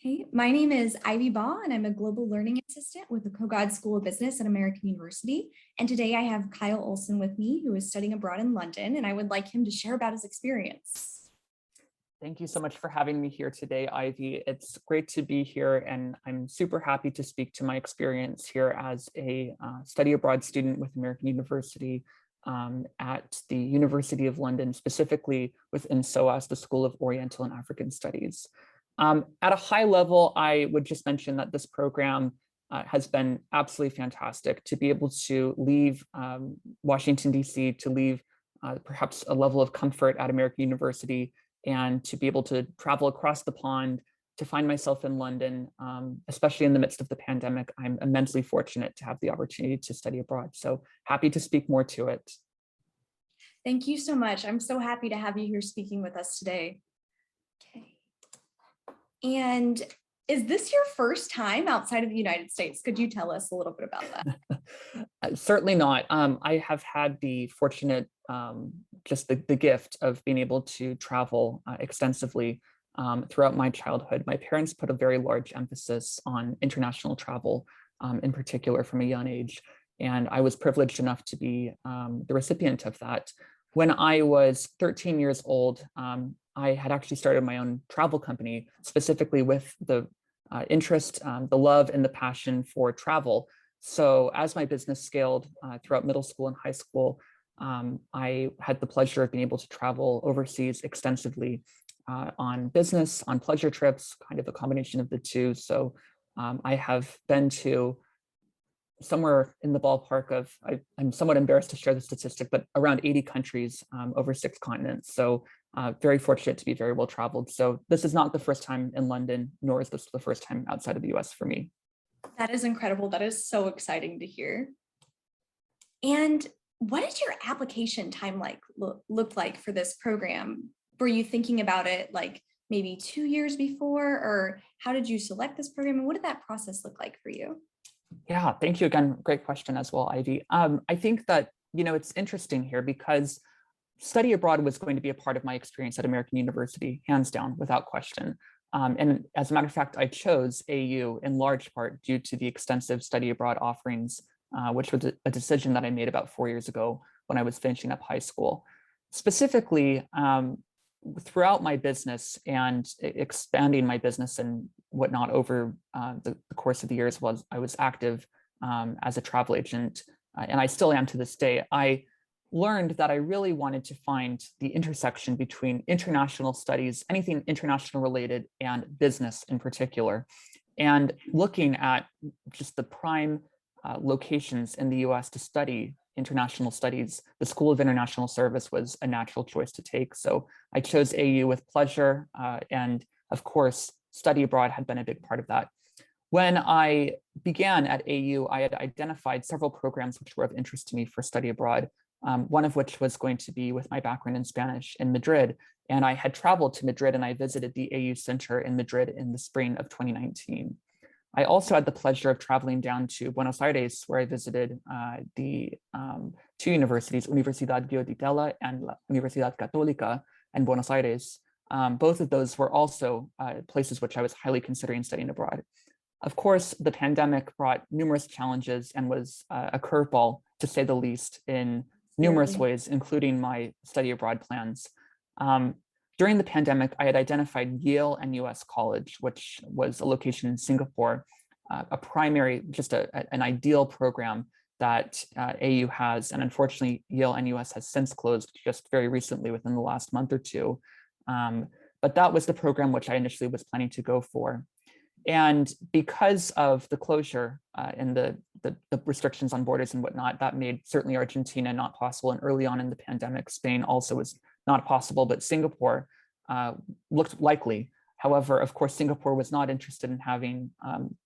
Hey, my name is Ivy Baugh, and I'm a Global Learning Assistant with the Kogod School of Business at American University. And today I have Kyle Olson with me, who is studying abroad in London, and I would like him to share about his experience. Thank you so much for having me here today, Ivy. It's great to be here, and I'm super happy to speak to my experience here as a study abroad student with American University at the University of London, specifically within SOAS, the School of Oriental and African Studies. At a high level, I would just mention that this program has been absolutely fantastic. To be able to leave Washington, D.C., to leave perhaps a level of comfort at American University, and to be able to travel across the pond to find myself in London, especially in the midst of the pandemic. I'm immensely fortunate to have the opportunity to study abroad. So happy to speak more to it. Thank you so much. I'm so happy to have you here speaking with us today. Okay. And is this your first time outside of the United States? Could you tell us a little bit about that? Certainly not. I have had the fortunate, just the gift of being able to travel extensively throughout my childhood. My parents put a very large emphasis on international travel, in particular from a young age. And I was privileged enough to be the recipient of that. When I was 13 years old, I had actually started my own travel company, specifically with the interest, the love, and the passion for travel. So as my business scaled throughout middle school and high school, I had the pleasure of being able to travel overseas extensively on business, on pleasure trips, kind of a combination of the two. So I have been to somewhere in the ballpark of, I'm somewhat embarrassed to share the statistic, but around 80 countries over 6 continents. So very fortunate to be very well traveled. So this is not the first time in London, nor is this the first time outside of the US for me. That is incredible. That is so exciting to hear. And what did your application time look like for this program? Were you thinking about it like maybe 2 years before, or how did you select this program? And what did that process look like for you? Yeah, thank you again. Great question as well, Ivy. I think that, it's interesting here because study abroad was going to be a part of my experience at American University, hands down, without question. And as a matter of fact, I chose AU in large part due to the extensive study abroad offerings, which was a decision that I made about 4 years ago when I was finishing up high school. Specifically, throughout my business and expanding my business and whatnot over the course of the years was I was active as a travel agent, and I still am to this day. I learned that I really wanted to find the intersection between international studies, anything international related, and business in particular. And looking at just the prime locations in the US to study international studies, the School of International Service was a natural choice to take. So I chose AU with pleasure. And of course, study abroad had been a big part of that. When I began at AU, I had identified several programs which were of interest to me for study abroad, one of which was going to be with my background in Spanish in Madrid. And I had traveled to Madrid and I visited the AU Center in Madrid in the spring of 2019. I also had the pleasure of traveling down to Buenos Aires, where I visited the 2 universities, Universidad Guillermo de Tella and La Universidad Católica in Buenos Aires. Both of those were also places which I was highly considering studying abroad. Of course, the pandemic brought numerous challenges and was a curveball, to say the least, in numerous ways, including my study abroad plans. During the pandemic, I had identified Yale and US College, which was a location in Singapore, a primary, just an ideal program that AU has. And unfortunately, Yale and US has since closed just very recently within the last month or two. But that was the program which I initially was planning to go for. And because of the closure and the restrictions on borders and whatnot, that made certainly Argentina not possible. And early on in the pandemic, Spain also was not possible, but Singapore looked likely. However, of course, Singapore was not interested in having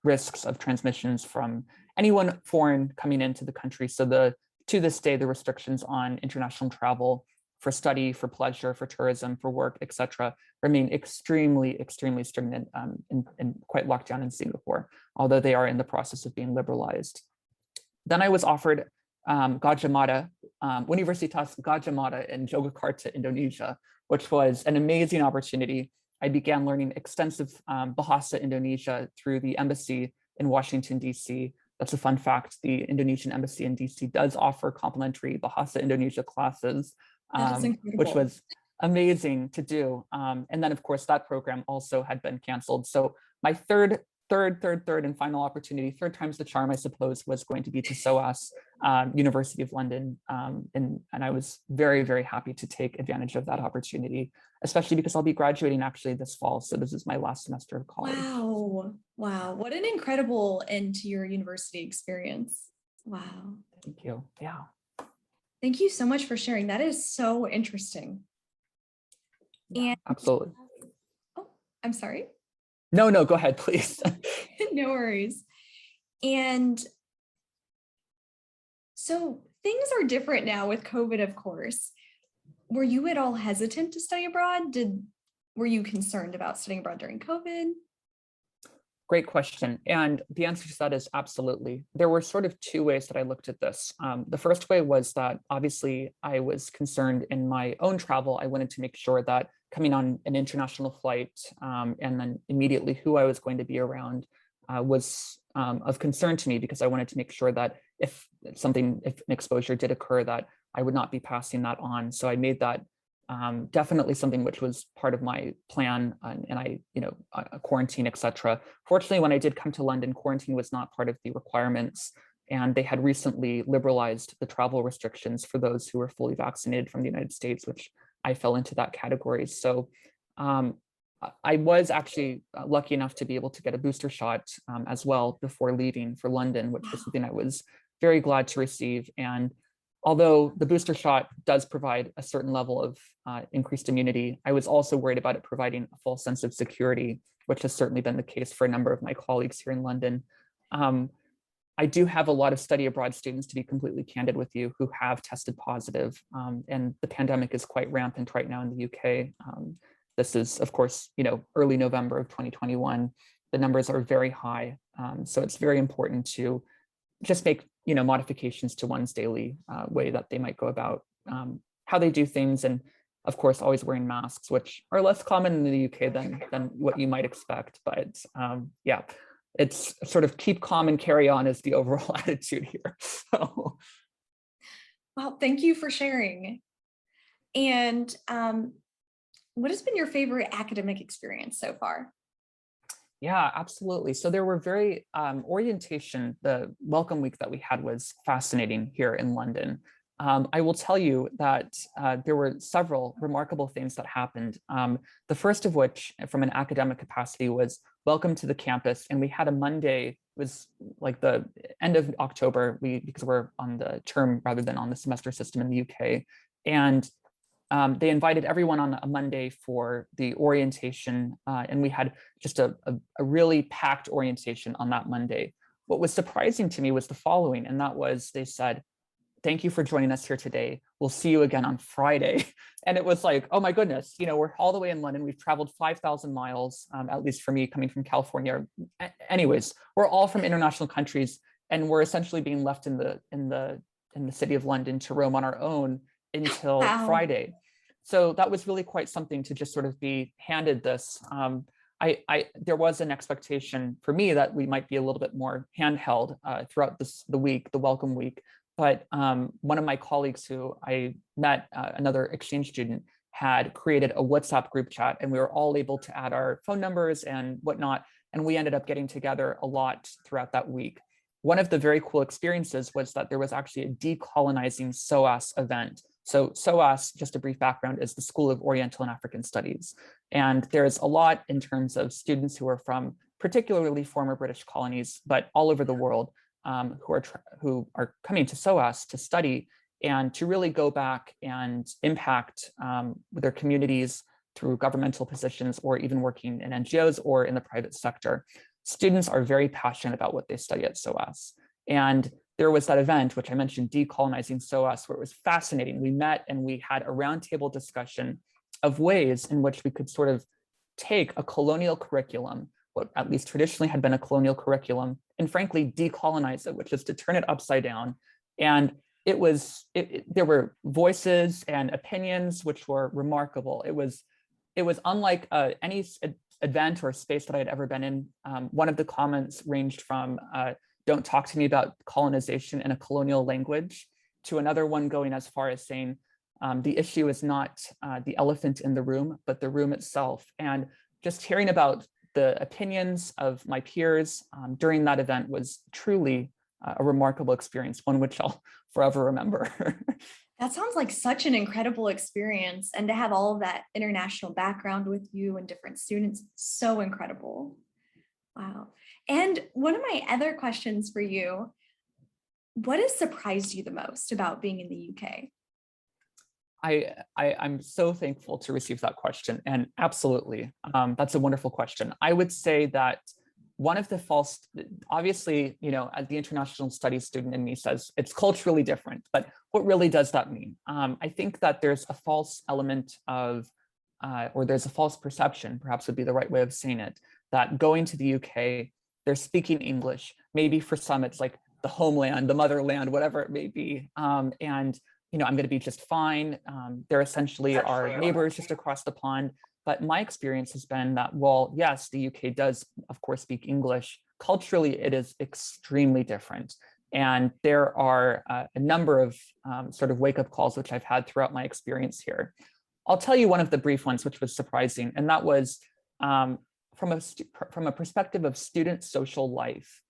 risks of transmissions from anyone foreign coming into the country. So to this day, the restrictions on international travel for study, for pleasure, for tourism, for work, etc., remain extremely, extremely stringent and quite locked down in Singapore, although they are in the process of being liberalized. Then I was offered Gadjah Mada, Universitas Gadjah Mada in Yogyakarta, Indonesia, which was an amazing opportunity. I began learning extensive Bahasa Indonesia through the embassy in Washington, DC. That's a fun fact. The Indonesian embassy in DC does offer complimentary Bahasa Indonesia classes, That is which incredible. was amazing to do. And then of course that program also had been canceled. So my third and final opportunity, third time's the charm, I suppose, was going to be to SOAS, University of London. And I was very, very happy to take advantage of that opportunity, especially because I'll be graduating actually this fall. So this is my last semester of college. Wow. Wow. What an incredible end to your university experience. Wow. Thank you. Yeah. Thank you so much for sharing. That is so interesting. And absolutely. oh, I'm sorry. No, go ahead, please. No worries. And so things are different now with COVID, of course. Were you at all hesitant to study abroad? Were you concerned about studying abroad during COVID? Great question. And the answer to that is absolutely. There were sort of two ways that I looked at this. The first way was that obviously I was concerned in my own travel. I wanted to make sure that coming on an international flight and then immediately who I was going to be around was of concern to me, because I wanted to make sure that if an exposure did occur, that I would not be passing that on. So I made that definitely something which was part of my plan, and I, quarantine, etc. Fortunately, when I did come to London, quarantine was not part of the requirements, and they had recently liberalized the travel restrictions for those who were fully vaccinated from the United States, which I fell into that category. So I was actually lucky enough to be able to get a booster shot as well before leaving for London, which was something I was very glad to receive. And although the booster shot does provide a certain level of increased immunity, I was also worried about it providing a false sense of security, which has certainly been the case for a number of my colleagues here in London. I do have a lot of study abroad students, to be completely candid with you, who have tested positive, and the pandemic is quite rampant right now in the UK. This is, of course, early November of 2021. The numbers are very high, so it's very important to just make modifications to one's daily way that they might go about how they do things, and of course always wearing masks, which are less common in the UK than what you might expect. But yeah, it's sort of keep calm and carry on is the overall attitude here. So, well, thank you for sharing. And what has been your favorite academic experience so far? Yeah, absolutely. So there were very orientation, the welcome week that we had was fascinating here in London. I will tell you that there were several remarkable things that happened. The first of which, from an academic capacity, was welcome to the campus. And we had a Monday, it was like the end of October, because we're on the term rather than on the semester system in the UK. And they invited everyone on a Monday for the orientation, and we had just a really packed orientation on that Monday. What was surprising to me was the following, and that was, they said, "Thank you for joining us here today. We'll see you again on Friday." And it was like, oh my goodness, we're all the way in London. We've traveled 5,000 miles, at least for me, coming from California. Anyways, we're all from international countries, and we're essentially being left in the city of London to roam on our own until Friday. So that was really quite something to just sort of be handed this. There was an expectation for me that we might be a little bit more handheld throughout the week, the welcome week. But one of my colleagues who I met, another exchange student, had created a WhatsApp group chat, and we were all able to add our phone numbers and whatnot. And we ended up getting together a lot throughout that week. One of the very cool experiences was that there was actually a decolonizing SOAS event. So SOAS, just a brief background, is the School of Oriental and African Studies. And there's a lot in terms of students who are from particularly former British colonies, but all over the world, who are coming to SOAS to study and to really go back and impact their communities through governmental positions, or even working in NGOs or in the private sector. Students are very passionate about what they study at SOAS. And there was that event, which I mentioned, Decolonizing SOAS, where it was fascinating. We met and we had a roundtable discussion of ways in which we could sort of take a colonial curriculum, what at least traditionally had been a colonial curriculum, and frankly decolonize it, which is to turn it upside down. And there were voices and opinions which were remarkable. It was it was unlike any event or space that I'd ever been in. One of the comments ranged from, don't talk to me about colonization in a colonial language, to another one going as far as saying, the issue is not the elephant in the room, but the room itself. And just hearing about the opinions of my peers during that event was truly a remarkable experience, one which I'll forever remember. That sounds like such an incredible experience. And to have all of that international background with you and different students, so incredible. Wow. And one of my other questions for you, what has surprised you the most about being in the UK? I'm so thankful to receive that question. And absolutely, that's a wonderful question. I would say that one of the false, obviously, as the international studies student in me says, it's culturally different, but what really does that mean? I think that there's a false element of, or there's a false perception, perhaps would be the right way of saying it, that going to the UK, they're speaking English. Maybe for some, it's like the homeland, the motherland, whatever it may be. And I'm going to be just fine. They're essentially our neighbors just across the pond. But my experience has been that, well, yes, the UK does, of course, speak English. Culturally, it is extremely different. And there are a number of sort of wake-up calls which I've had throughout my experience here. I'll tell you one of the brief ones, which was surprising, and that was from a perspective of student social life.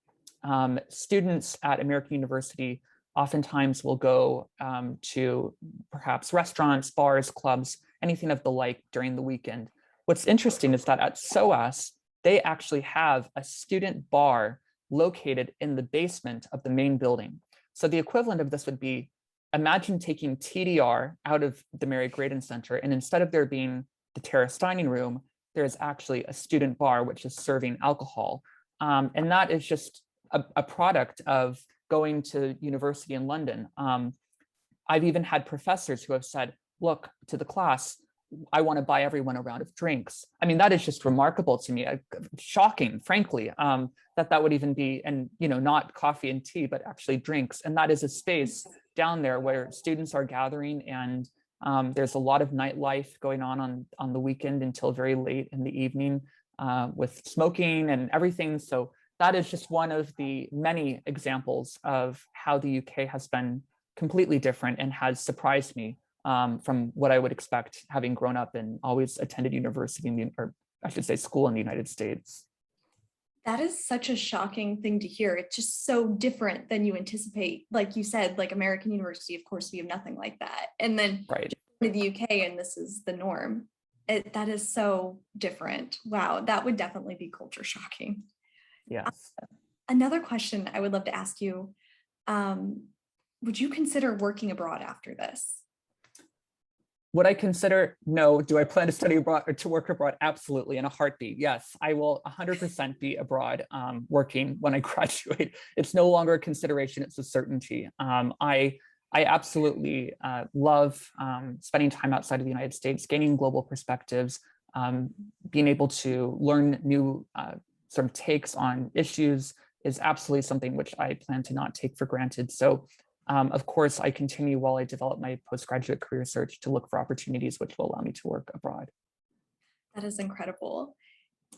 Students at American University oftentimes will go to perhaps restaurants, bars, clubs, anything of the like during the weekend. What's interesting is that at SOAS, they actually have a student bar located in the basement of the main building. So the equivalent of this would be, imagine taking TDR out of the Mary Graydon Center, and instead of there being the terrace dining room, there's actually a student bar which is serving alcohol. And that is just a product of going to university in London. I've even had professors who have said, look, to the class, I want to buy everyone a round of drinks. I mean, that is just remarkable to me, shocking, frankly, that would even be, and not coffee and tea, but actually drinks. And that is a space down there where students are gathering, and there's a lot of nightlife going on the weekend until very late in the evening with smoking and everything. So that is just one of the many examples of how the UK has been completely different and has surprised me from what I would expect, having grown up and always attended university, or I should say school in the United States. That is such a shocking thing to hear. It's just so different than you anticipate. Like you said, like American University, of course, we have nothing like that. And then right to the UK, and this is the norm. That is so different. Wow, that would definitely be culture shocking. Yes. Another question I would love to ask you, would you consider working abroad after this? Would I consider? No. Do I plan to study abroad or to work abroad? Absolutely, in a heartbeat. Yes, I will 100% be abroad working when I graduate. It's no longer a consideration, it's a certainty. I absolutely love spending time outside of the United States, gaining global perspectives, being able to learn new sort of takes on issues is absolutely something which I plan to not take for granted. So of course, I continue while I develop my postgraduate career search to look for opportunities which will allow me to work abroad. That is incredible.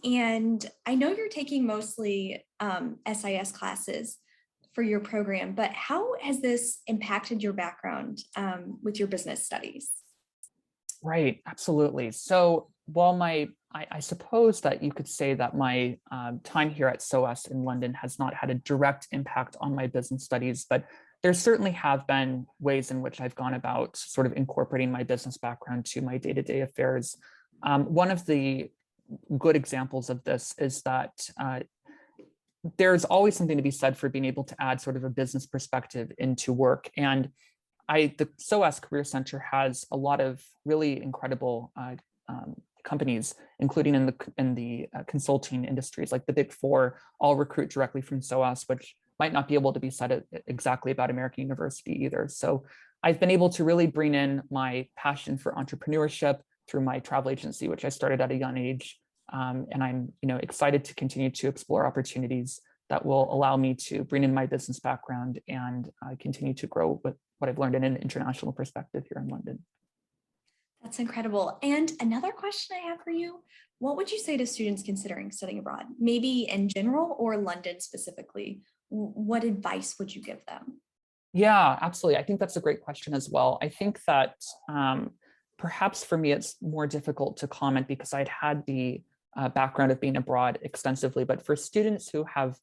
And I know you're taking mostly SIS classes for your program, but how has this impacted your background with your business studies? Right, absolutely. So while I suppose that you could say that my time here at SOAS in London has not had a direct impact on my business studies, but there certainly have been ways in which I've gone about sort of incorporating my business background to my day-to-day affairs. One of the good examples of this is that there's always something to be said for being able to add sort of a business perspective into work. And the SOAS Career Center has a lot of really incredible companies, including in the consulting industries, like the Big Four, all recruit directly from SOAS, which might not be able to be said exactly about American University either. So I've been able to really bring in my passion for entrepreneurship through my travel agency, which I started at a young age. And I'm excited to continue to explore opportunities that will allow me to bring in my business background and continue to grow with what I've learned in an international perspective here in London. That's incredible. And another question I have for you, what would you say to students considering studying abroad? Maybe in general or London specifically? What advice would you give them? Yeah, absolutely. I think that's a great question as well. I think that perhaps for me, it's more difficult to comment because I'd had the background of being abroad extensively, but for students who have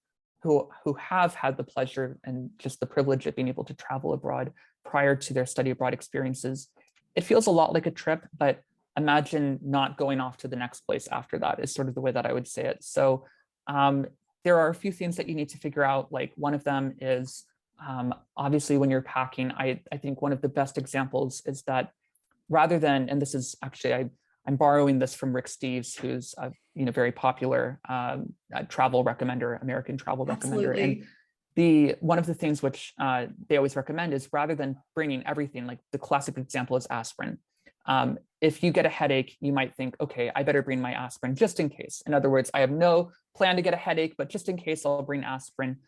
had the pleasure and just the privilege of being able to travel abroad prior to their study abroad experiences, it feels a lot like a trip, but imagine not going off to the next place after that is sort of the way that I would say it. So there are a few things that you need to figure out. Like one of them is obviously when you're packing, I think one of the best examples is that rather than, and this is actually, I'm borrowing this from Rick Steves, who's a very popular travel recommender, American travel recommender. And Absolutely. one of the things which they always recommend is rather than bringing everything, like the classic example is aspirin. If you get a headache, you might think, okay, I better bring my aspirin just in case. In other words, I have no plan to get a headache, but just in case I'll bring aspirin.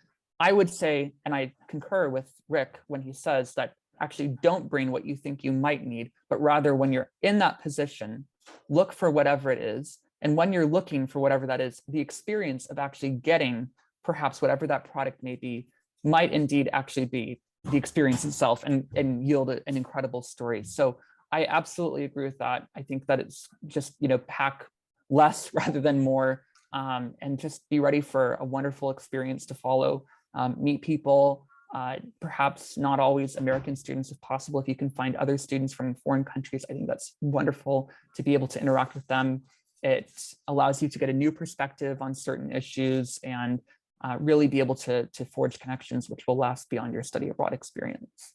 I would say, and I concur with Rick when he says that actually don't bring what you think you might need, but rather when you're in that position, look for whatever it is. And when you're looking for whatever that is, the experience of actually getting perhaps whatever that product may be, might indeed actually be the experience itself and yield an incredible story. So I absolutely agree with that. I think that it's just, pack less rather than more, and just be ready for a wonderful experience to follow. Meet people, perhaps not always American students if possible. If you can find other students from foreign countries, I think that's wonderful to be able to interact with them. It allows you to get a new perspective on certain issues and really be able to forge connections which will last beyond your study abroad experience.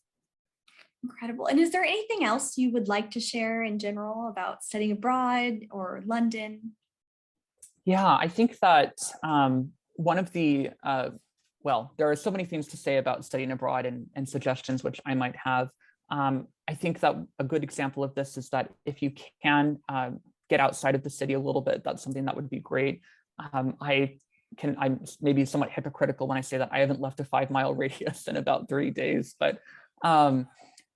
Incredible. And is there anything else you would like to share in general about studying abroad or London? Yeah, I think that one of the, well, there are so many things to say about studying abroad and suggestions which I might have. I think that a good example of this is that if you can get outside of the city a little bit, that's something that would be great. I'm maybe somewhat hypocritical when I say that I haven't left a 5-mile radius in about 30 days, but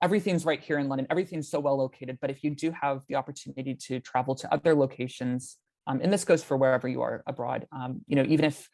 everything's right here in London. Everything's so well located, but if you do have the opportunity to travel to other locations, and this goes for wherever you are abroad, even if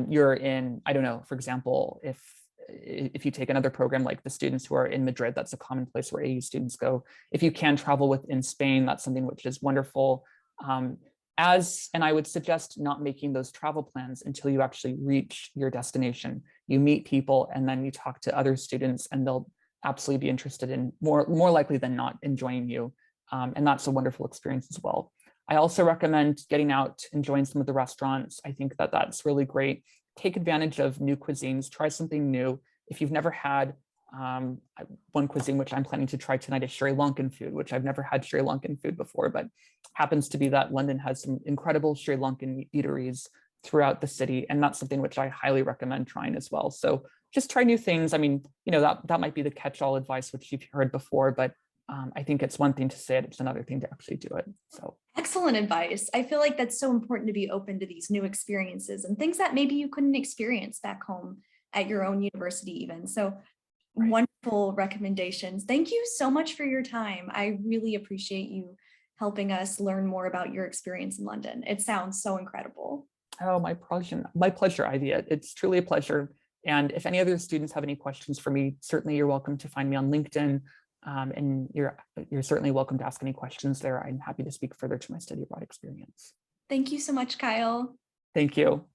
you're in, I don't know, for example, if you take another program like the students who are in Madrid, that's a common place where AU students go. If you can travel within Spain, that's something which is wonderful. And I would suggest not making those travel plans until you actually reach your destination. You meet people and then you talk to other students and they'll absolutely be interested in more likely than not enjoying you. And that's a wonderful experience as well. I also recommend getting out, enjoying some of the restaurants. I think that that's really great. Take advantage of new cuisines, try something new. If you've never had one cuisine, which I'm planning to try tonight, is Sri Lankan food, which I've never had Sri Lankan food before, but happens to be that London has some incredible Sri Lankan eateries throughout the city. And that's something which I highly recommend trying as well. So just try new things. I mean, that might be the catch-all advice, which you've heard before, but I think it's one thing to say it, it's another thing to actually do it. So Excellent advice. I feel like that's so important to be open to these new experiences and things that maybe you couldn't experience back home at your own university even. So right. Wonderful recommendations. Thank you so much for your time. I really appreciate you helping us learn more about your experience in London. It sounds so incredible. Oh, my pleasure, Ivy. It's truly a pleasure. And if any other students have any questions for me, certainly you're welcome to find me on LinkedIn. And you're certainly welcome to ask any questions there. I'm happy to speak further to my study abroad experience. Thank you so much, Kyle. Thank you.